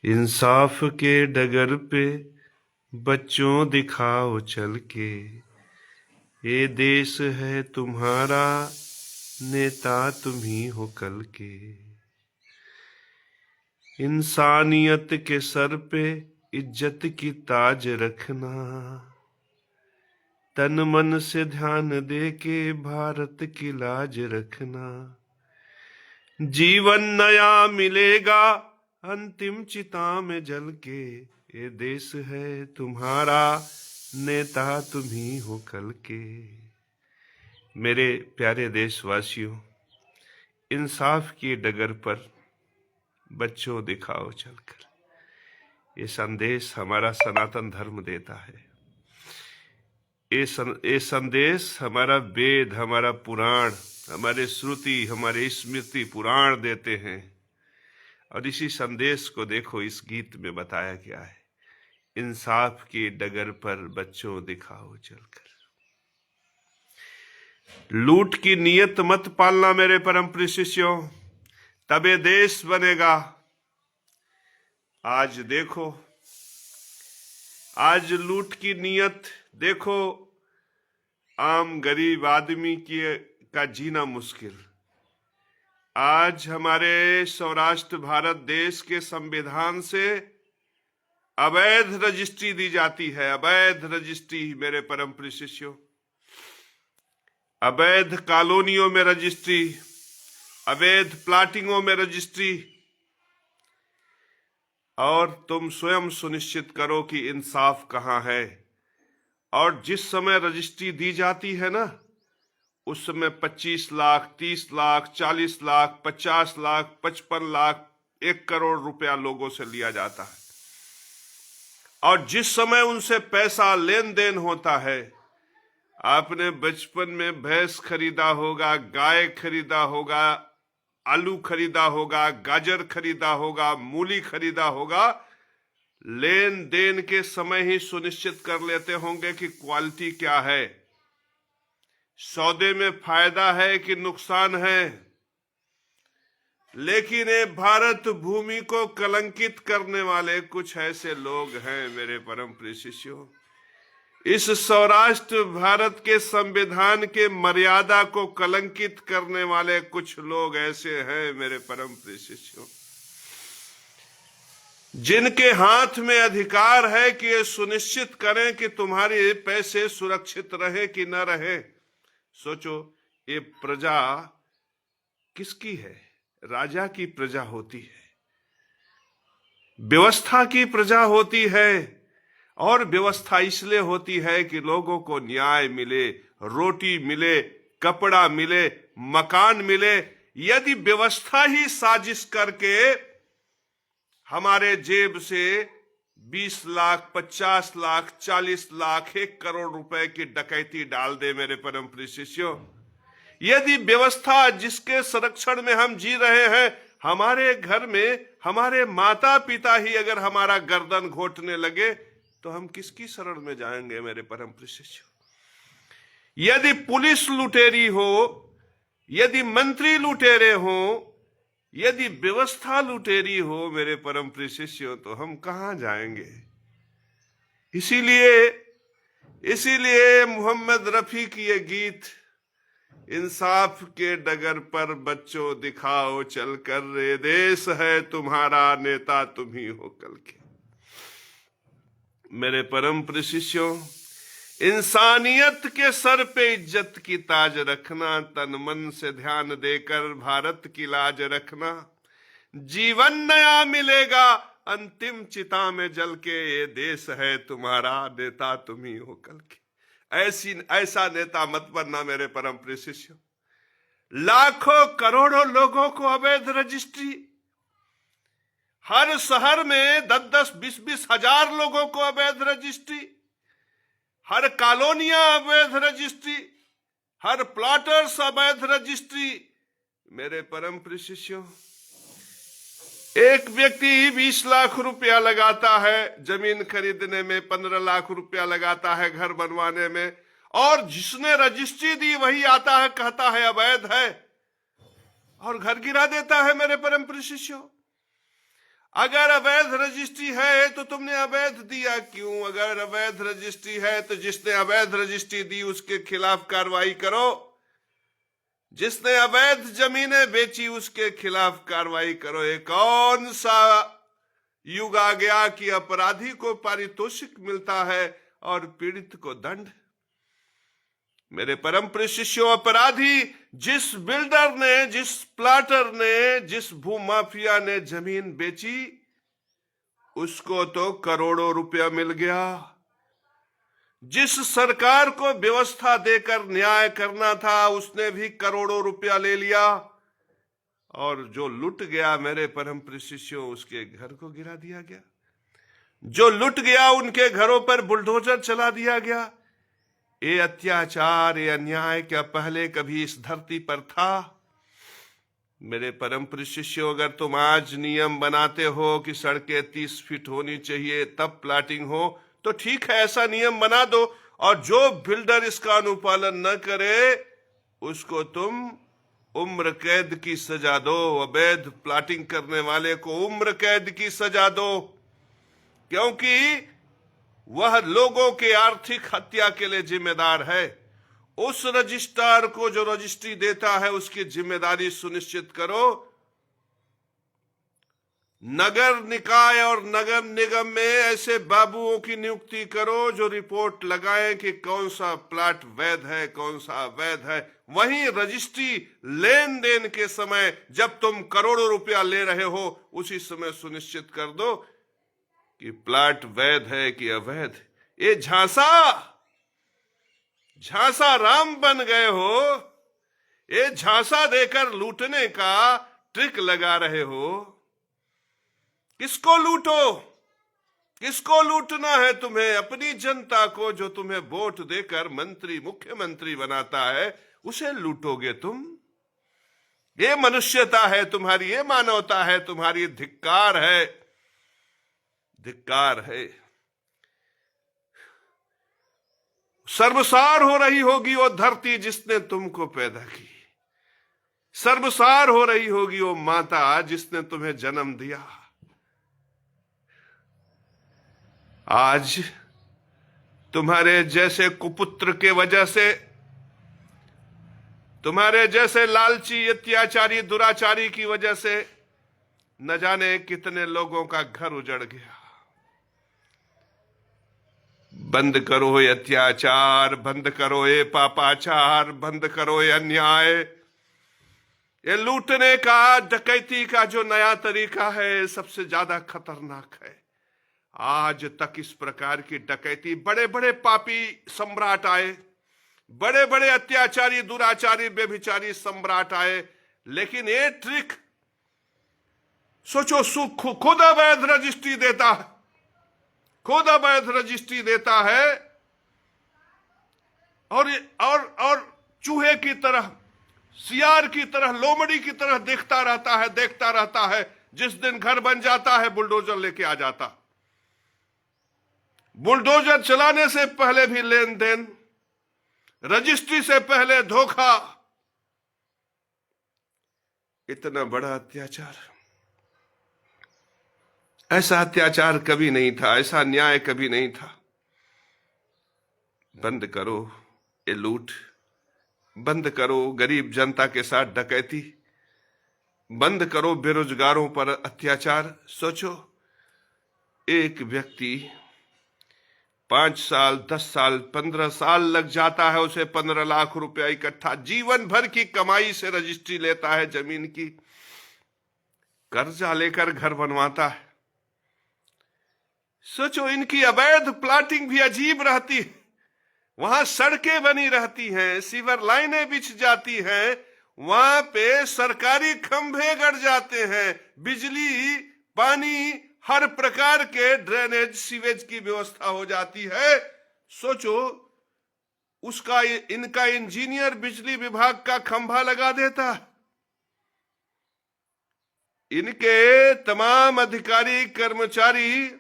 इंसाफ के डगर पे बच्चों दिखाओ चल के, ये देश है तुम्हारा, नेता तुम ही हो कल के। इंसानियत के सर पे इज्जत की ताज रखना, तन मन से ध्यान दे के भारत की लाज रखना। जीवन नया मिलेगा अंतिम चिता में जल के, ये देश है तुम्हारा, नेता तुम ही हो कल के। मेरे प्यारे देशवासियों, इंसाफ की डगर पर बच्चों दिखाओ चलकर, ये संदेश हमारा सनातन धर्म देता है। ये संदेश हमारा वेद, हमारा पुराण, हमारे श्रुति, हमारे स्मृति पुराण देते हैं। और इसी संदेश को देखो इस गीत में बताया गया है, इंसाफ की डगर पर बच्चों दिखाओ चलकर। लूट की नियत मत पालना मेरे परम प्रिय शिष्यों, तबे देश बनेगा। आज देखो, आज लूट की नियत देखो, आम गरीब आदमी का जीना मुश्किल। आज हमारे सौराष्ट्र भारत देश के संविधान से अवैध रजिस्ट्री दी जाती है, अवैध रजिस्ट्री मेरे परम प्रिय शिष्यों, अवैध कॉलोनियों में रजिस्ट्री, अवैध प्लाटिंगों में रजिस्ट्री। और तुम स्वयं सुनिश्चित करो कि इंसाफ कहां है। और जिस समय रजिस्ट्री दी जाती है ना, उस समय 25 लाख, 30 लाख, 40 लाख, 50 लाख, 55 लाख, 1 करोड़ रुपया लोगों से लिया जाता है। और जिस समय उनसे पैसा लेन देन होता है, आपने बचपन में भैंस खरीदा होगा, गाय खरीदा होगा, आलू खरीदा होगा, गाजर खरीदा होगा, मूली खरीदा होगा, लेन देन के समय ही सुनिश्चित कर लेते होंगे कि क्वालिटी क्या है, सौदे में फायदा है कि नुकसान है। लेकिन ये भारत भूमि को कलंकित करने वाले कुछ ऐसे लोग हैं मेरे परम प्रिय शिष्यों। इस सौराष्ट्र भारत के संविधान के मर्यादा को कलंकित करने वाले कुछ लोग ऐसे हैं मेरे परम प्रिय शिष्यों, जिनके हाथ में अधिकार है कि ये सुनिश्चित करें कि तुम्हारे पैसे सुरक्षित रहे कि न रहे। सोचो, ये प्रजा किसकी है? राजा की प्रजा होती है, व्यवस्था की प्रजा होती है। और व्यवस्था इसलिए होती है कि लोगों को न्याय मिले, रोटी मिले, कपड़ा मिले, मकान मिले। यदि व्यवस्था ही साजिश करके हमारे जेब से 20 लाख, 50 लाख, 40 लाख, 1 करोड़ रुपए की डकैती डाल दे मेरे परम प्रिय शिष्यों, यदि व्यवस्था जिसके संरक्षण में हम जी रहे हैं, हमारे घर में हमारे माता पिता ही अगर हमारा गर्दन घोटने लगे, तो हम किसकी शरण में जाएंगे मेरे परम प्रिय शिष्यों? यदि पुलिस लुटेरी हो, यदि मंत्री लुटेरे हो, यदि व्यवस्था लुटेरी हो मेरे परम प्रिय शिष्यों, तो हम कहां जाएंगे? इसीलिए मोहम्मद रफी की ये गीत, इंसाफ के डगर पर बच्चों दिखाओ चलकर, रे देश है तुम्हारा, नेता तुम ही हो कल के। मेरे परम प्रिय शिष्यों, इंसानियत के सर पे इज्जत की ताज रखना, तन मन से ध्यान देकर भारत की लाज रखना। जीवन नया मिलेगा अंतिम चिता में जल के, ये देश है तुम्हारा, नेता तुम ही हो कल के। ऐसा नेता मत बनना मेरे परम प्रिय शिष्यों। लाखों करोड़ों लोगों को अवैध रजिस्ट्री, हर शहर में 10-10, 20-20 हजार लोगों को अवैध रजिस्ट्री, हर कॉलोनियां अवैध रजिस्ट्री, हर प्लॉटर्स अवैध रजिस्ट्री। मेरे परम प्रिय शिष्यों, एक व्यक्ति 20 लाख रुपया लगाता है जमीन खरीदने में, 15 लाख रुपया लगाता है घर बनवाने में, और जिसने रजिस्ट्री दी वही आता है, कहता है अवैध है, और घर गिरा देता है मेरे परम प्रिय शिष्यों। अगर अवैध रजिस्ट्री है तो तुमने अवैध दिया क्यों? अगर अवैध रजिस्ट्री है तो जिसने अवैध रजिस्ट्री दी उसके खिलाफ कार्रवाई करो, जिसने अवैध जमीनें बेची उसके खिलाफ कार्रवाई करो। ये कौन सा युग आ गया कि अपराधी को पारितोषिक मिलता है और पीड़ित को दंड? मेरे परम प्रिय शिष्यों, अपराधी जिस बिल्डर ने, जिस प्लाटर ने, जिस भूमाफिया ने जमीन बेची, उसको तो करोड़ों रुपया मिल गया। जिस सरकार को व्यवस्था देकर न्याय करना था उसने भी करोड़ों रुपया ले लिया, और जो लुट गया मेरे परम प्रिय शिष्यों, उसके घर को गिरा दिया गया। जो लुट गया उनके घरों पर बुलडोजर चला दिया गया। ये अत्याचार, ये अन्याय क्या पहले कभी इस धरती पर था? मेरे परम प्रिय शिष्यों, अगर तुम आज नियम बनाते हो कि सड़कें 30 फीट होनी चाहिए तब प्लाटिंग हो, तो ठीक है, ऐसा नियम बना दो, और जो बिल्डर इसका अनुपालन न करे उसको तुम उम्र कैद की सजा दो। अवैध प्लाटिंग करने वाले को उम्र कैद की सजा दो, क्योंकि वह लोगों के आर्थिक हत्या के लिए जिम्मेदार है। उस रजिस्ट्रार को जो रजिस्ट्री देता है उसकी जिम्मेदारी सुनिश्चित करो। नगर निकाय और नगर निगम में ऐसे बाबुओं की नियुक्ति करो जो रिपोर्ट लगाएं कि कौन सा प्लाट वैध है, कौन सा अवैध है। वहीं रजिस्ट्री लेन देन के समय जब तुम करोड़ों रुपया ले रहे हो, उसी समय सुनिश्चित कर दो कि प्लाट वैध है कि अवैध। ये झांसा राम बन गए हो। ये झांसा देकर लूटने का ट्रिक लगा रहे हो। किसको लूटो? किसको लूटना है तुम्हें? अपनी जनता को, जो तुम्हें वोट देकर मंत्री, मुख्यमंत्री बनाता है, उसे लूटोगे तुम। ये मनुष्यता है तुम्हारी, ये मानवता है तुम्हारी। धिक्कार है, धिक्कार है। सर्वसार हो रही होगी वो धरती जिसने तुमको पैदा की। सर्वसार हो रही होगी वो माता जिसने तुम्हें जन्म दिया। आज तुम्हारे जैसे कुपुत्र के वजह से, तुम्हारे जैसे लालची, अत्याचारी, दुराचारी की वजह से न जाने कितने लोगों का घर उजड़ गया। बंद करो ये अत्याचार, बंद करो ये पापाचार, बंद करो ये अन्याय। ये लूटने का, डकैती का जो नया तरीका है, सबसे ज्यादा खतरनाक है। आज तक इस प्रकार की डकैती, बड़े बड़े पापी सम्राट आए, बड़े बड़े अत्याचारी, दुराचारी, व्यभिचारी सम्राट आए, लेकिन ये ट्रिक सोचो, खुद अवैध रजिस्ट्री देता है, खुद अवैध रजिस्ट्री देता है, और चूहे की तरह, सियार की तरह, लोमड़ी की तरह देखता रहता है। जिस दिन घर बन जाता है बुलडोजर लेके आ जाता। बुलडोजर चलाने से पहले भी लेन देन, रजिस्ट्री से पहले धोखा। इतना बड़ा अत्याचार, ऐसा अत्याचार कभी नहीं था, ऐसा न्याय कभी नहीं था। बंद करो ये लूट, बंद करो गरीब जनता के साथ डकैती, बंद करो बेरोजगारों पर अत्याचार। सोचो, एक व्यक्ति 5 साल, 10 साल, 15 साल लग जाता है, उसे 15 लाख रुपया इकट्ठा, जीवन भर की कमाई से रजिस्ट्री लेता है जमीन की, कर्जा लेकर घर बनवाता है। सोचो, इनकी अवैध प्लाटिंग भी अजीब रहती है। वहां सड़कें बनी रहती हैं, सीवर लाइनें बिछ जाती हैं, वहां पे सरकारी खंभे गड़ जाते हैं, बिजली, पानी, हर प्रकार के ड्रेनेज, सीवेज की व्यवस्था हो जाती है। सोचो, उसका, इनका इंजीनियर बिजली विभाग का खंभा लगा देता, इनके तमाम अधिकारी, कर्मचारी,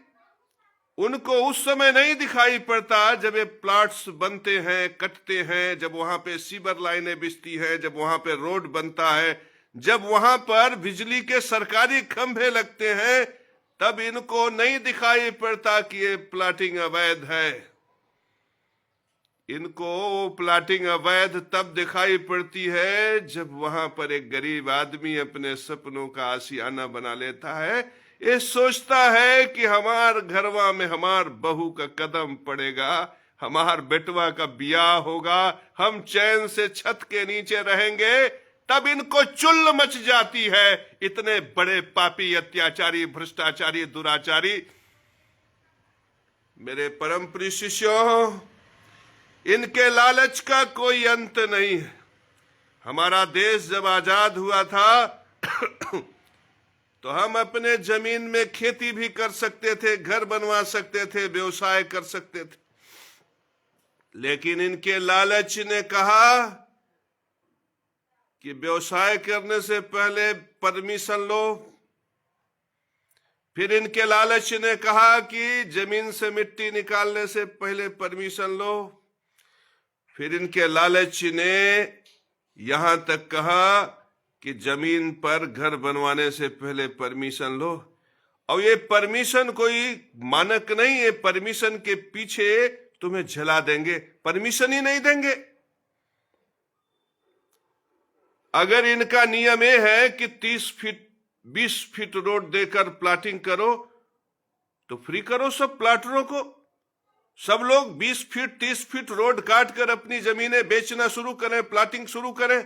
उनको उस समय नहीं दिखाई पड़ता जब ये प्लाट्स बनते हैं, कटते हैं, जब वहां पे सीवर लाइनें बिछती हैं, जब वहां पे रोड बनता है, जब वहां पर बिजली के सरकारी खंभे लगते हैं, तब इनको नहीं दिखाई पड़ता कि ये प्लाटिंग अवैध है। इनको प्लाटिंग अवैध तब दिखाई पड़ती है जब वहां पर एक गरीब आदमी अपने सपनों का आशियाना बना लेता है। ये सोचता है कि हमार घरवा में हमार बहू का कदम पड़ेगा, हमार बेटवा का ब्याह होगा, हम चैन से छत के नीचे रहेंगे। तब इनको चुल्ल मच जाती है। इतने बड़े पापी, अत्याचारी, भ्रष्टाचारी, दुराचारी। मेरे परम प्रिय शिष्यों, इनके लालच का कोई अंत नहीं है। हमारा देश जब आजाद हुआ था तो हम अपने जमीन में खेती भी कर सकते थे, घर बनवा सकते थे, व्यवसाय कर सकते थे। लेकिन इनके लालच ने कहा कि व्यवसाय करने से पहले परमिशन लो। फिर इनके लालच ने कहा कि जमीन से मिट्टी निकालने से पहले परमिशन लो। फिर इनके लालच ने यहां तक कहा कि जमीन पर घर बनवाने से पहले परमिशन लो। और ये परमिशन कोई मानक नहीं है, परमिशन के पीछे तुम्हें जला देंगे, परमिशन ही नहीं देंगे। अगर इनका नियम यह है कि 30 फीट 20 फीट रोड देकर प्लाटिंग करो तो फ्री करो सब प्लाटरों को। सब लोग 20 फीट 30 फीट रोड काट कर अपनी जमीनें बेचना शुरू करें, प्लाटिंग शुरू करें।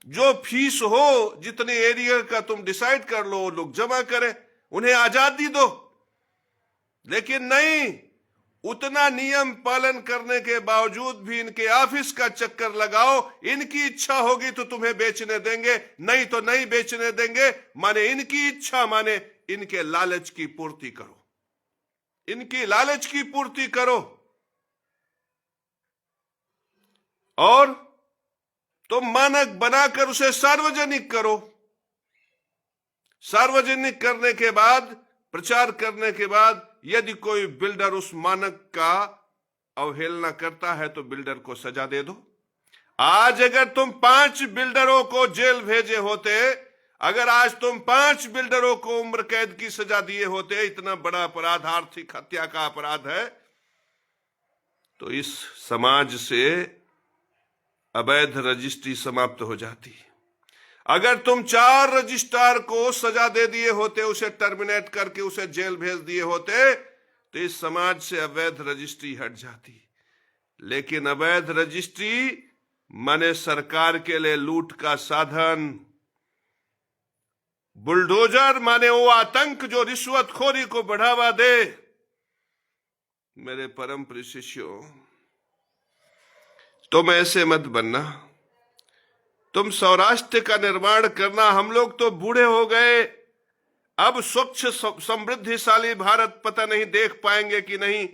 जो फीस हो, जितने एरिया का तुम डिसाइड कर लो, वो लोग जमा करें, उन्हें आजादी दो। लेकिन नहीं, उतना नियम पालन करने के बावजूद भी इनके ऑफिस का चक्कर लगाओ। इनकी इच्छा होगी तो तुम्हें बेचने देंगे, नहीं तो नहीं बेचने देंगे। माने इनकी इच्छा, माने इनके लालच की पूर्ति करो, इनकी लालच की पूर्ति करो। और तुम मानक बनाकर उसे सार्वजनिक करो। सार्वजनिक करने के बाद, प्रचार करने के बाद, यदि कोई बिल्डर उस मानक का अवहेलना करता है तो बिल्डर को सजा दे दो। आज अगर तुम 5 बिल्डरों को जेल भेजे होते, अगर आज तुम 5 बिल्डरों को उम्र कैद की सजा दिए होते, इतना बड़ा अपराध, आर्थिक हत्या का अपराध है, तो इस समाज से अवैध रजिस्ट्री समाप्त हो जाती। अगर तुम 4 रजिस्ट्रार को सजा दे दिए होते, उसे टर्मिनेट करके उसे जेल भेज दिए होते, तो इस समाज से अवैध रजिस्ट्री हट जाती। लेकिन अवैध रजिस्ट्री माने सरकार के लिए लूट का साधन, बुलडोजर माने वो आतंक जो रिश्वतखोरी को बढ़ावा दे। मेरे परम प्रिय शिष्यों, तुम ऐसे मत बनना। तुम सौराष्ट्र का निर्माण करना। हम लोग तो बूढ़े हो गए, अब स्वच्छ समृद्धिशाली भारत पता नहीं देख पाएंगे कि नहीं,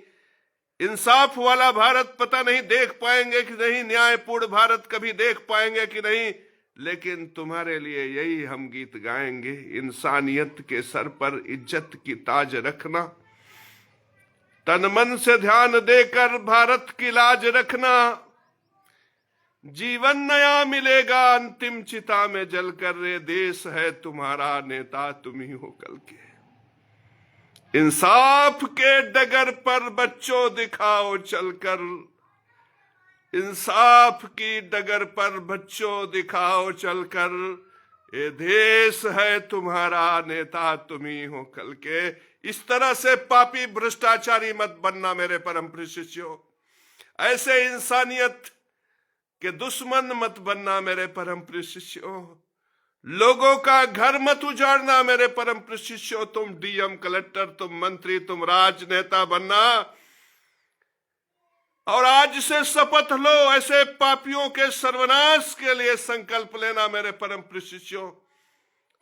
इंसाफ वाला भारत पता नहीं देख पाएंगे कि नहीं, न्यायपूर्ण भारत कभी देख पाएंगे कि नहीं। लेकिन तुम्हारे लिए यही हम गीत गाएंगे, इंसानियत के सर पर इज्जत की ताज रखना, तन मन से ध्यान देकर भारत की लाज रखना। जीवन नया मिलेगा अंतिम चिता में जलकर, रे देश है तुम्हारा, नेता तुम ही हो कल के। इंसाफ के डगर पर बच्चों दिखाओ चलकर, इंसाफ की डगर पर बच्चों दिखाओ चलकर, ये देश है तुम्हारा, नेता तुम ही हो कल के। इस तरह से पापी भ्रष्टाचारी मत बनना मेरे परम प्रिय शिष्यों। ऐसे इंसानियत के दुश्मन मत बनना मेरे परम प्रिय शिष्यों। लोगों का घर मत उजाड़ना मेरे परम प्रिय शिष्यों। तुम डीएम, कलेक्टर, तुम मंत्री, तुम राजनेता बनना। और आज से शपथ लो, ऐसे पापियों के सर्वनाश के लिए संकल्प लेना मेरे परम प्रिय शिष्यों।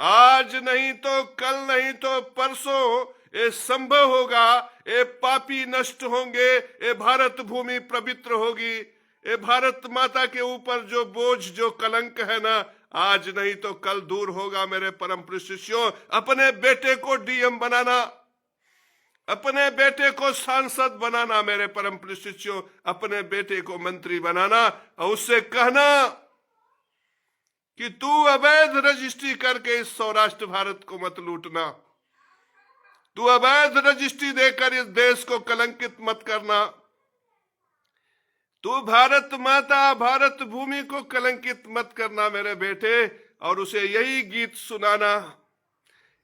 आज नहीं तो कल, नहीं तो परसों ये संभव होगा। ये पापी नष्ट होंगे, ये भारत भूमि पवित्र होगी, ये भारत माता के ऊपर जो बोझ, जो कलंक है ना, आज नहीं तो कल दूर होगा मेरे परम प्रिय शिष्यों। अपने बेटे को डीएम बनाना, अपने बेटे को सांसद बनाना मेरे परम प्रिय शिष्यों, अपने बेटे को मंत्री बनाना और उससे कहना कि तू अवैध रजिस्ट्री करके इस सौराष्ट्र भारत को मत लूटना। तू अवैध रजिस्ट्री देकर इस देश को कलंकित मत करना। तू भारत माता, भारत भूमि को कलंकित मत करना मेरे बेटे, और उसे यही गीत सुनाना।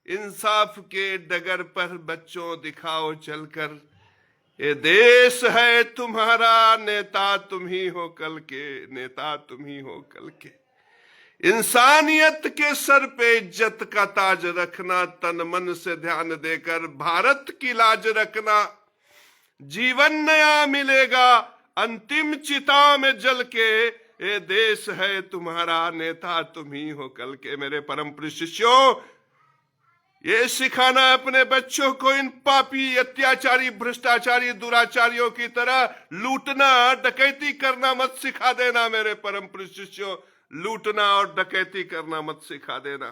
इंसाफ के डगर पर बच्चों दिखाओ चलकर, ये देश है तुम्हारा, नेता तुम ही हो कल के, नेता तुम ही हो कल के। इंसानियत के सर पे इज्जत का ताज रखना, तन मन से ध्यान देकर भारत की लाज रखना। जीवन नया मिलेगा अंतिम चिता में जल के, ये देश है तुम्हारा, नेता तुम ही हो कल के। मेरे परम प्रिय शिष्यों, ये सिखाना अपने बच्चों को इन पापी, अत्याचारी, भ्रष्टाचारी, दुराचारियों की तरह लूटना, डकैती करना मत सिखा देना। मेरे परम प्रिय शिष्यों, लूटना और डकैती करना मत सिखा देना।